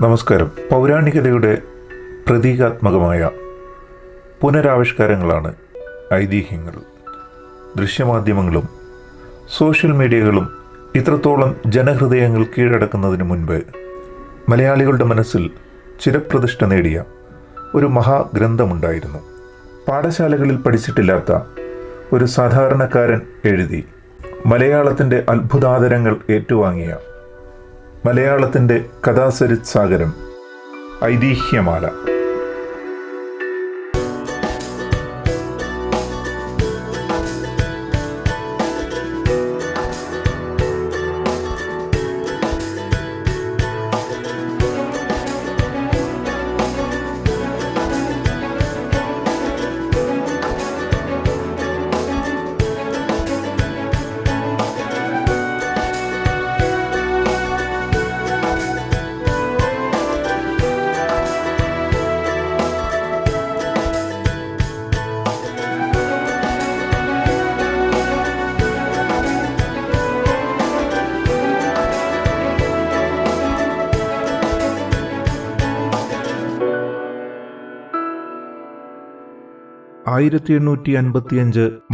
നമസ്കാരം. പൗരാണികതയുടെ പ്രതീകാത്മകമായ പുനരാവിഷ്കാരങ്ങളാണ് ഐതിഹ്യങ്ങൾ. ദൃശ്യമാധ്യമങ്ങളും സോഷ്യൽ മീഡിയകളും ഇത്രത്തോളം ജനഹൃദയങ്ങൾ കീഴടക്കുന്നതിന് മുൻപ് മലയാളികളുടെ മനസ്സിൽ ചിരപ്രതിഷ്ഠ നേടിയ ഒരു മഹാഗ്രന്ഥമുണ്ടായിരുന്നു. പാഠശാലകളിൽ പഠിച്ചിട്ടില്ലാത്ത ഒരു സാധാരണക്കാരൻ എഴുതി മലയാളത്തിൻ്റെ അത്ഭുതാതരങ്ങൾ ഏറ്റുവാങ്ങിയ മലയാളത്തിൻ്റെ കഥാസരിത് സാഗരം ഐതിഹ്യമാല.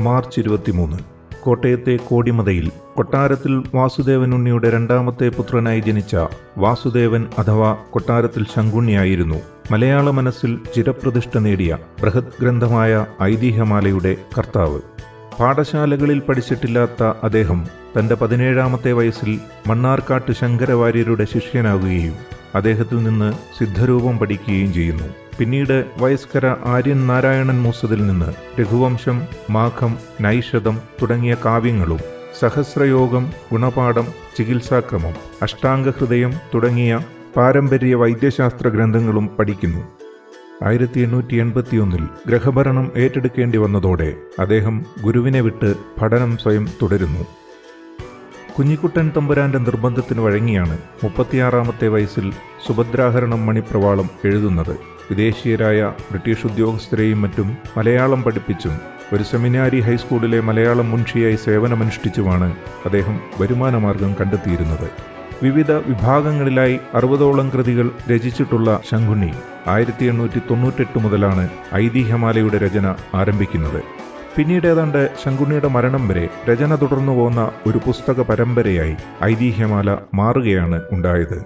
മാർച്ച് 23 കോട്ടയത്തെ കോടിമതയിൽ കൊട്ടാരത്തിൽ വാസുദേവനുണ്ണിയുടെ രണ്ടാമത്തെ പുത്രനായി ജനിച്ച വാസുദേവൻ അഥവാ കൊട്ടാരത്തിൽ ശങ്കുണ്ണിയായിരുന്നു മലയാള മനസ്സിൽ ചിരപ്രതിഷ്ഠ നേടിയ ബൃഹത് ഗ്രന്ഥമായ ഐതിഹ്യമാലയുടെ കർത്താവ്. പാഠശാലകളിൽ പഠിച്ചിട്ടില്ലാത്ത അദ്ദേഹം തൻ്റെ 17ാമത്തെ വയസ്സിൽ മണ്ണാർക്കാട്ട് ശങ്കരവാര്യരുടെ ശിഷ്യനാകുകയും അദ്ദേഹത്തിൽ നിന്ന് സിദ്ധരൂപം പഠിക്കുകയും ചെയ്യുന്നു. പിന്നീട് വയസ്കര ആര്യൻ നാരായണൻ മൂസതിൽ നിന്ന് രഘുവംശം, മാഘം, നൈഷധം തുടങ്ങിയ കാവ്യങ്ങളും സഹസ്രയോഗം, ഗുണപാഠം, ചികിത്സാക്രമം, അഷ്ടാംഗഹൃദയം തുടങ്ങിയ പാരമ്പര്യ വൈദ്യശാസ്ത്ര ഗ്രന്ഥങ്ങളും പഠിക്കുന്നു. 1881 ഗ്രഹഭരണം ഏറ്റെടുക്കേണ്ടി വന്നതോടെ അദ്ദേഹം ഗുരുവിനെ വിട്ട് പഠനം സ്വയം തുടരുന്നു. കുഞ്ഞിക്കുട്ടൻ തമ്പുരാന്റെ നിർബന്ധത്തിന് വഴങ്ങിയാണ് 36ാമത്തെ വയസ്സിൽ സുഭദ്രാഹരണം മണിപ്രവാളം എഴുതുന്നത്. വിദേശീയരായ ബ്രിട്ടീഷ് ഉദ്യോഗസ്ഥരെയും മറ്റും മലയാളം പഠിപ്പിച്ചും ഒരു സെമിനാരി ഹൈസ്കൂളിലെ മലയാളം മുൻഷിയായി സേവനമനുഷ്ഠിച്ചുമാണ് അദ്ദേഹം വരുമാനമാർഗം കണ്ടെത്തിയിരുന്നത്. വിവിധ വിഭാഗങ്ങളിലായി 60ഓളം കൃതികൾ രചിച്ചിട്ടുള്ള ശങ്കുണ്ണി 1898 മുതലാണ് ഐതിഹ്യമാലയുടെ രചന ആരംഭിക്കുന്നത്. പിന്നീട് ഏതാണ്ട് ശങ്കുണ്ണിയുടെ മരണം വരെ രചന തുടർന്നു പോകുന്ന ഒരു പുസ്തക പരമ്പരയായി ഐതിഹ്യമാല മാറുകയാണ് ഉണ്ടായത്.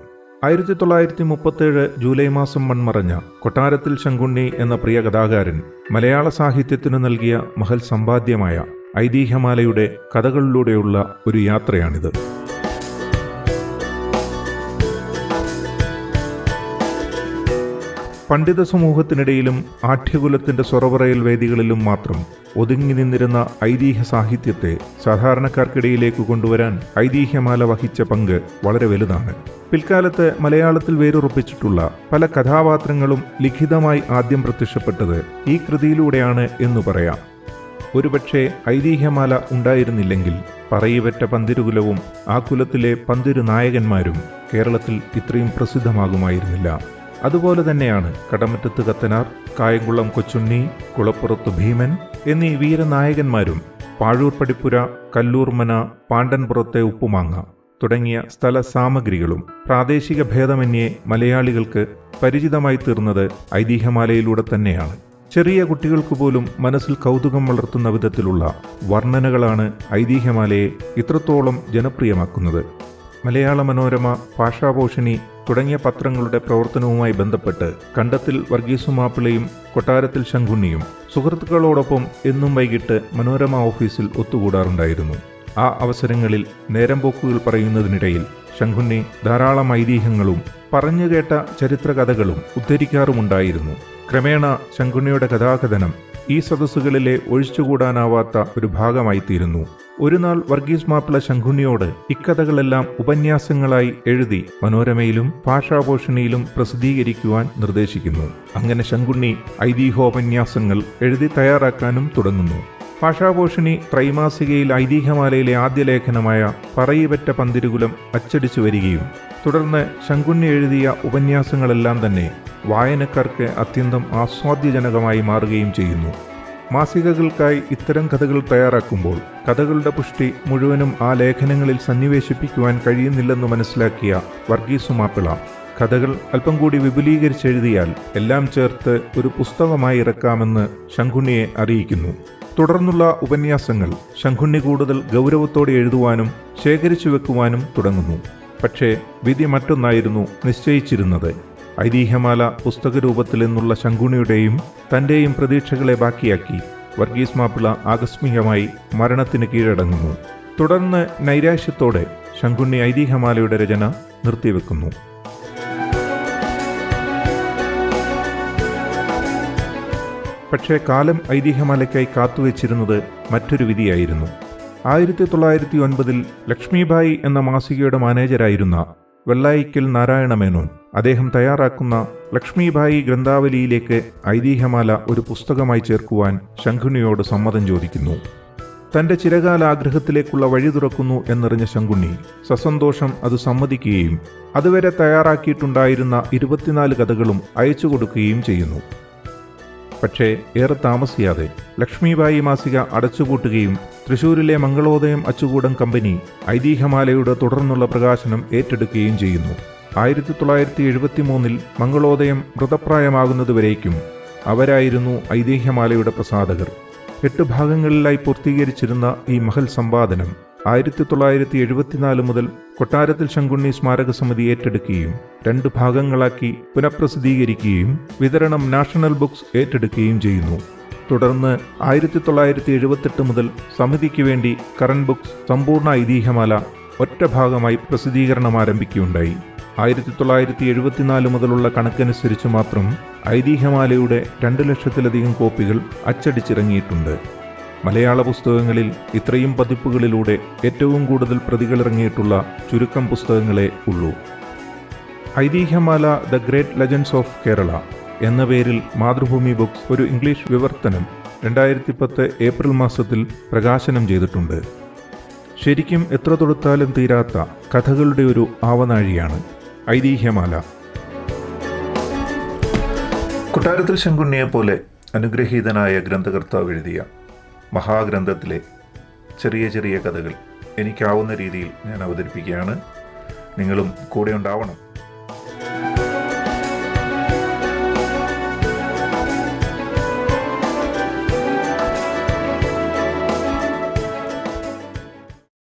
1937 ജൂലൈ മാസം മൺമറഞ്ഞ കൊട്ടാരത്തിൽ ശങ്കുണ്ണി എന്ന പ്രിയ കഥാകാരൻ മലയാള സാഹിത്യത്തിനു നൽകിയ മഹൽ സമ്പാദ്യമായ ഐതിഹ്യമാലയുടെ കഥകളിലൂടെയുള്ള ഒരു യാത്രയാണിത്. പണ്ഡിത സമൂഹത്തിനിടയിലും ആഠ്യകുലത്തിന്റെ സ്വറവറയൽ വേദികളിലും മാത്രം ഒതുങ്ങി നിന്നിരുന്ന ഐതിഹ്യ സാഹിത്യത്തെ സാധാരണക്കാർക്കിടയിലേക്ക് കൊണ്ടുവരാൻ ഐതിഹ്യമാല വഹിച്ച പങ്ക് വളരെ വലുതാണ്. പിൽക്കാലത്ത് മലയാളത്തിൽ വേരുറപ്പിച്ചിട്ടുള്ള പല കഥാപാത്രങ്ങളും ലിഖിതമായി ആദ്യം പ്രത്യക്ഷപ്പെട്ടത് ഈ കൃതിയിലൂടെയാണ് എന്നു പറയാം. ഒരുപക്ഷെ ഐതിഹ്യമാല ഉണ്ടായിരുന്നില്ലെങ്കിൽ പറയിവറ്റ പന്തിരുകുലവും ആ കുലത്തിലെ പന്തിരു നായകന്മാരും കേരളത്തിൽ ഇത്രയും പ്രസിദ്ധമാകുമായിരുന്നില്ല. അതുപോലെ തന്നെയാണ് കടമറ്റത്ത് കത്തനാർ, കായംകുളം കൊച്ചുണ്ണി, കുളപ്പുറത്ത് ഭീമൻ എന്നീ വീരനായകന്മാരും പാഴൂർ പടിപ്പുര, കല്ലൂർമന, പാണ്ടൻപുറത്തെ ഉപ്പുമാങ്ങ തുടങ്ങിയ സ്ഥല സാമഗ്രികളും പ്രാദേശിക ഭേദമന്യേ മലയാളികൾക്ക് പരിചിതമായി തീർന്നത് ഐതിഹ്യമാലയിലൂടെ തന്നെയാണ്. ചെറിയ കുട്ടികൾക്ക് പോലും മനസ്സിൽ കൗതുകം വളർത്തുന്ന വിധത്തിലുള്ള വർണ്ണനകളാണ് ഐതിഹ്യമാലയെ ഇത്രത്തോളം ജനപ്രിയമാക്കുന്നത്. മലയാള മനോരമ, ഭാഷാപോഷിണി തുടങ്ങിയ പത്രങ്ങളുടെ പ്രവർത്തനവുമായി ബന്ധപ്പെട്ട് കണ്ടത്തിൽ വർഗീസ് മാപ്പിളയും കൊട്ടാരത്തിൽ ശങ്കുണ്ണിയും സുഹൃത്തുക്കളോടൊപ്പം എന്നും വൈകിട്ട് മനോരമ ഓഫീസിൽ ഒത്തുകൂടാറുണ്ടായിരുന്നു. ആ അവസരങ്ങളിൽ നേരം പോക്കുകൾ പറയുന്നതിനിടയിൽ ശങ്കുണ്ണി ധാരാളം ഐതിഹ്യങ്ങളും പറഞ്ഞുകേട്ട ചരിത്രകഥകളും ഉദ്ധരിക്കാറുമുണ്ടായിരുന്നു. ക്രമേണ ശങ്കുണ്ണിയുടെ കഥാകഥനം ഈ സദസ്സുകളിലെ ഒഴിച്ചുകൂടാനാവാത്ത ഒരു ഭാഗമായിത്തീരുന്നു. ഒരു നാൾ വർഗീസ് മാപ്പിള ശങ്കുണ്ണിയോട് ഇക്കഥകളെല്ലാം ഉപന്യാസങ്ങളായി എഴുതി മനോരമയിലും ഭാഷാപോഷിണിയിലും പ്രസിദ്ധീകരിക്കുവാൻ നിർദ്ദേശിക്കുന്നു. അങ്ങനെ ശങ്കുണ്ണി ഐതിഹ്യോപന്യാസങ്ങൾ എഴുതി തയ്യാറാക്കാനും തുടങ്ങുന്നു. ഭാഷാപോഷിണി ത്രൈമാസികയിൽ ഐതിഹ്യമാലയിലെ ആദ്യ ലേഖനമായ പറയിവറ്റ പന്തിരുകുലം അച്ചടിച്ചു വരികയും തുടർന്ന് ശങ്കുണ്ണി എഴുതിയ ഉപന്യാസങ്ങളെല്ലാം തന്നെ വായനക്കാർക്ക് അത്യന്തം ആസ്വാദ്യജനകമായി മാറുകയും ചെയ്യുന്നു. മാസികകൾക്കായി ഇത്തരം കഥകൾ തയ്യാറാക്കുമ്പോൾ കഥകളുടെ പുഷ്ടി മുഴുവനും ആ ലേഖനങ്ങളിൽ സന്നിവേശിപ്പിക്കുവാൻ കഴിയുന്നില്ലെന്ന് മനസ്സിലാക്കിയ വർഗീസ് മാപ്പിള കഥകൾ അല്പം കൂടി വിപുലീകരിച്ചെഴുതിയാൽ എല്ലാം ചേർത്ത് ഒരു പുസ്തകമായി ഇറക്കാമെന്ന് ശങ്കുണ്ണിയെ അറിയിക്കുന്നു. തുടർന്നുള്ള ഉപന്യാസങ്ങൾ ശങ്കുണ്ണി കൂടുതൽ ഗൗരവത്തോടെ എഴുതുവാനും ശേഖരിച്ചു വെക്കുവാനും തുടങ്ങുന്നു. പക്ഷേ വിധി മറ്റൊന്നായിരുന്നു നിശ്ചയിച്ചിരുന്നത്. ഐതിഹ്യമാല പുസ്തകരൂപത്തിൽ നിന്നുള്ള ശങ്കുണ്ണിയുടെയും തൻ്റെയും പ്രതീക്ഷകളെ ബാക്കിയാക്കി വർഗീസ് മാപ്പിള ആകസ്മികമായി മരണത്തിന് കീഴടങ്ങുന്നു. തുടർന്ന് നൈരാശ്യത്തോടെ ശങ്കുണ്ണി ഐതിഹ്യമാലയുടെ രചന നിർത്തിവെക്കുന്നു. പക്ഷേ കാലം ഐതിഹ്യമാലയ്ക്കായി കാത്തുവച്ചിരുന്നത് മറ്റൊരു വിധിയായിരുന്നു. 1909 ലക്ഷ്മിബായി എന്ന മാസികയുടെ മാനേജരായിരുന്ന വെള്ളായിക്കൽ നാരായണ മേനോൻ അദ്ദേഹം തയ്യാറാക്കുന്ന ലക്ഷ്മിബായി ഗ്രന്ഥാവലിയിലേക്ക് ഐതിഹ്യമാല ഒരു പുസ്തകമായി ചേർക്കുവാൻ ശങ്കുണ്ണിയോട് സമ്മതം ചോദിക്കുന്നു. തൻ്റെ ചിരകാല ആഗ്രഹത്തിലേക്കുള്ള വഴി തുറക്കുന്നു എന്നറിഞ്ഞ ശങ്കുണ്ണി സസന്തോഷം അത് സമ്മതിക്കുകയും അതുവരെ തയ്യാറാക്കിയിട്ടുണ്ടായിരുന്ന 24 കഥകളും അയച്ചു കൊടുക്കുകയും ചെയ്യുന്നു. പക്ഷേ ഏറെ താമസിയാതെ ലക്ഷ്മിബായി മാസിക അടച്ചുപൂട്ടുകയും തൃശൂരിലെ മംഗളോദയം അച്ചുകൂടം കമ്പനി ഐതിഹ്യമാലയുടെ തുടർന്നുള്ള പ്രകാശനം ഏറ്റെടുക്കുകയും ചെയ്യുന്നു. 1973 മംഗളോദയം മൃതപ്രായമാകുന്നതുവരേക്കും അവരായിരുന്നു ഐതിഹ്യമാലയുടെ പ്രസാധകർ. 8 ഭാഗങ്ങളിലായി പൂർത്തീകരിച്ചിരുന്ന ഈ മഹൽ സമ്പാദനം 1974 മുതൽ കൊട്ടാരത്തിൽ ശങ്കുണ്ണി സ്മാരക സമിതി ഏറ്റെടുക്കുകയും 2 ഭാഗങ്ങളാക്കി പുനഃപ്രസിദ്ധീകരിക്കുകയും വിതരണം നാഷണൽ ബുക്സ് ഏറ്റെടുക്കുകയും ചെയ്യുന്നു. തുടർന്ന് 1978 മുതൽ സമിതിക്ക് വേണ്ടി കറൻ ബുക്സ് സമ്പൂർണ്ണ ഐതിഹ്യമാല ഒറ്റ ഭാഗമായി പ്രസിദ്ധീകരണം ആരംഭിക്കുകയുണ്ടായി. 1974 മുതലുള്ള കണക്കനുസരിച്ച് മാത്രം ഐതിഹ്യമാലയുടെ 2 ലക്ഷത്തിലധികം കോപ്പികൾ അച്ചടിച്ചിറങ്ങിയിട്ടുണ്ട്. മലയാള പുസ്തകങ്ങളിൽ ഇത്രയും പതിപ്പുകളിലൂടെ ഏറ്റവും കൂടുതൽ പ്രതികളിറങ്ങിയിട്ടുള്ള ചുരുക്കം പുസ്തകങ്ങളേ ഉള്ളൂ. Aithihyamala the great legends of Kerala എന്ന പേരിൽ മാതൃഭൂമി ബുക്സ് ഒരു ഇംഗ്ലീഷ് വിവർത്തനം 2010 ഏപ്രിൽ മാസത്തിൽ പ്രകാശനം ചെയ്തിട്ടുണ്ട്. ശരിക്കും എത്ര തൊടുത്താലും തീരാത്ത കഥകളുടെ ഒരു ആവനാഴിയാണ് ഐതിഹ്യമാല. കൊട്ടാരത്തിൽ ശങ്കുണ്ണിയെപ്പോലെ അനുഗ്രഹീതനായ ഗ്രന്ഥകർത്താവ് എഴുതിയ മഹാഗ്രന്ഥത്തിലെ ചെറിയ ചെറിയ കഥകൾ എനിക്കാവുന്ന രീതിയിൽ ഞാൻ അവതരിപ്പിക്കുകയാണ്. നിങ്ങളും കൂടെ ഉണ്ടാവണം.